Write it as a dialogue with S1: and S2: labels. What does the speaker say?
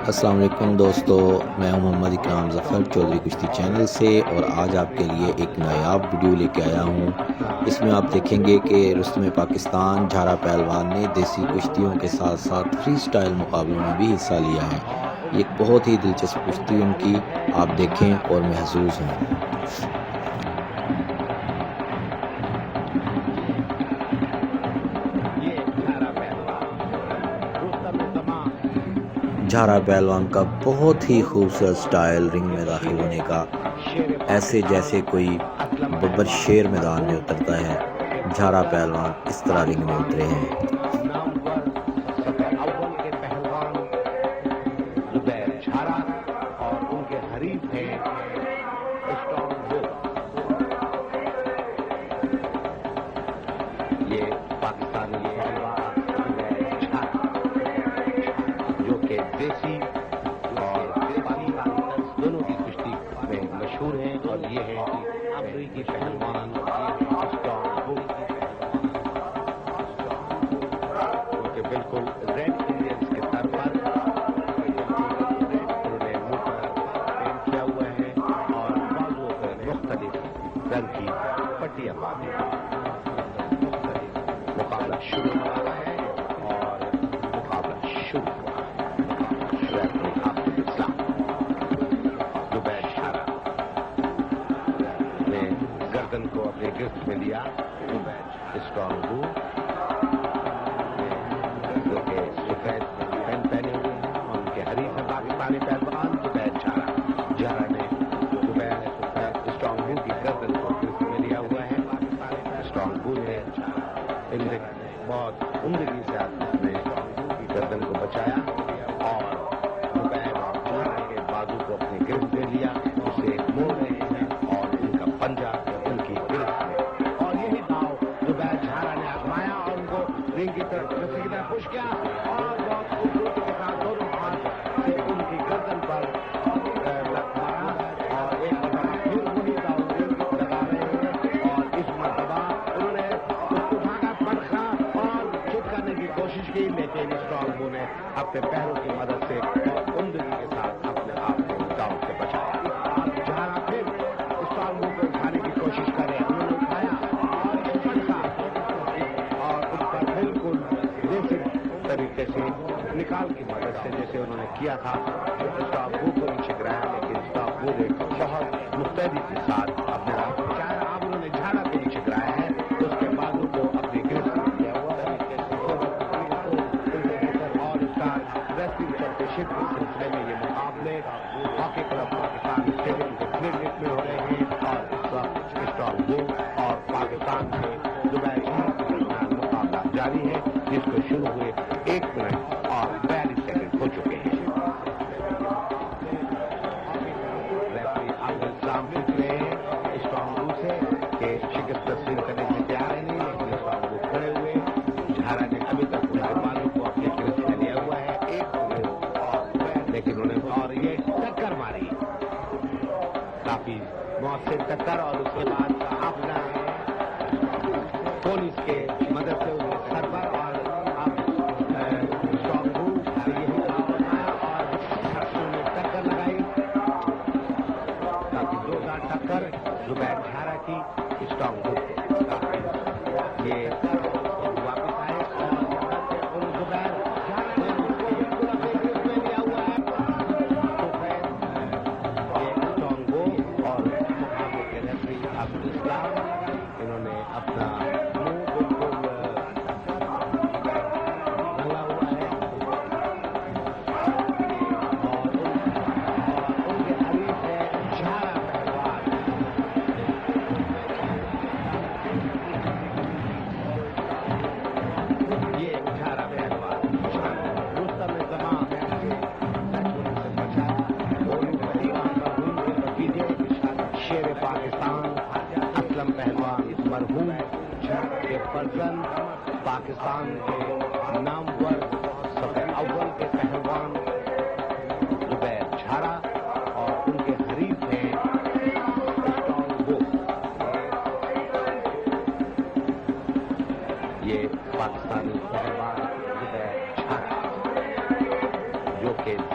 S1: السلام علیکم دوستو، میں ہوں محمد اکرام ظفر چودھری کشتی چینل سے، اور آج آپ کے لیے ایک نایاب ویڈیو لے کے آیا ہوں۔ اس میں آپ دیکھیں گے کہ رستم پاکستان جھارا پہلوان نے دیسی کشتیوں کے ساتھ ساتھ فری سٹائل مقابلوں میں بھی حصہ لیا ہے۔ یہ ایک بہت ہی دلچسپ کشتی ان کی، آپ دیکھیں اور محظوظ ہوں۔ جھارا پہلوان کا بہت ہی خوبصورت سٹائل رنگ میں داخل ہونے کا، ایسے جیسے کوئی ببر شیر میدان میں اترتا ہے، جھارا پہلوان اس طرح رنگ میں اترے ہیں۔
S2: دیسی اور دونوں کی کشتی میں مشہور ہیں، اور یہ ہے امریکی پہلوان کہ بالکل ریڈ انڈینز کے سر پر انہوں نے منہ پر پینٹ کیا ہوا ہے، اور بازوؤں پر مختلف رنگ کی پٹیاں باندھی ہیں۔ مقابلہ شروع ہو رہا ہے اور مقابلہ شروع ہوا ہے۔ گردن کو اپنے گرفت میں لیا اسٹرانگ بو، جو کہ سفید پینٹ پہنے ہوئے ہیں، اور ان کے حریف ہیں پاکستانی پہلوان زبیر جھارا۔ جھارا نے زبیر سفید اسٹرانگ بو کی گردن کو گرفت میں لیا ہوا ہے۔ اسٹرانگ بو نے بہت عمدگی سے اپنے گردن کو بچایا، اور زبیر جھارا کے بازو کو اپنے گرفت میں لیا، اسے موڑ رہے ہیں، اور ان کا پنجہ ان کی گرفت میں، اور یہی داؤ زبیر جھارا نے آزمایا اور ان کو رنگ کی طرف پش کیا، اور بہت خوبصورتی کے ساتھ دونوں ہاتھ سے ان کی گردن پر مارا، اور ایک مرتبہ پھر وہی داؤ رنگ لگا رہے ہیں، اور اس مرتبہ انہوں نے اس کو بھاگا پڑکھا اور چٹ کرنے کی کوشش کی، لیکن اسٹرانگ بو نے اپنے پیروں کی مدد سے عمدگی کے ساتھ اپنے آپ کو داؤ سے بچایا۔ جھارا پھر اسٹرانگ بو کو اٹھانے کی کوشش کرے، انہوں نے اٹھایا اور پٹکا، اور اس پر بالکل دیسی طریقے سے نکال کی مدد سے، جیسے انہوں نے کیا تھا، اسٹرانگ بو کو نیچے گرایا، لیکن اسٹرانگ بو نے بہت مستعدی کے ساتھ اپنے آپ کو بچایا۔ اب انہوں نے جھارا کو نیچے گرایا ہے، تو اس کے بازو کو اپنی گرفت میں لیا ہوا ہے، اور اس کا ریسلنگ چیمپئن شپ کے سلسلے میں یہ مقابلے ہاکی کلب پاکستان اسٹیڈیم کے کرکٹ میں ہو رہے ہیں، اور اس وقت اسٹرانگ بو اور پاکستان کے زبیر جھارا کے درمیان مقابلہ جاری ہے، جس کو شروع ہوئے 1 منٹ اور 42 سیکنڈ ہو چکے ہیں۔ ریفری اب الزام پوچھ رہے ہیں اسٹرانگ بو سے کہ شکست تسلیم کرنے کے لیے تیار ہے نہیں، لیکن اسٹرانگ بو کھڑے ہوئے، جھارا نے ابھی تک ان کے بازو کو اپنے گرفت میں لیا ہوا ہے، لیکن انہوں نے اور یہ ٹکر ماری، کافی مؤثر ٹکر، اور اس کے بعد اپنا پولیس کے مدد سے ان کے سر پر، اور اب اسٹرانگ بو یہی اور انہوں نے ٹکر لگائی، کافی زوردار ٹکر زبیر جھارا کی اسٹرانگ بو کو، یہ واپس آئے، اور زبیر جھارا نے اس کو بالکل اپنے گرفت میں لیا ہوا ہے۔ یہ اسٹرانگ بو اور مقابلے کے ریفری عبدالاسلام، انہوں نے اپنا منہ بالکل رنگا ہوا ہے، اور ان کے حریف ہے جھارا پہلوان۔ یہ جھارا پہلوان رستم زمان سے بچا، شیر پاکستان اسلم پہلوان مرحوم کے فرزند، پاکستان کے نامور صف اول کے پہلوان زبیر جھارا، اور ان کے حریف ہیں اسٹرانگ بو۔ یہ پاکستانی پہلوان زبیر جھارا، جو کہ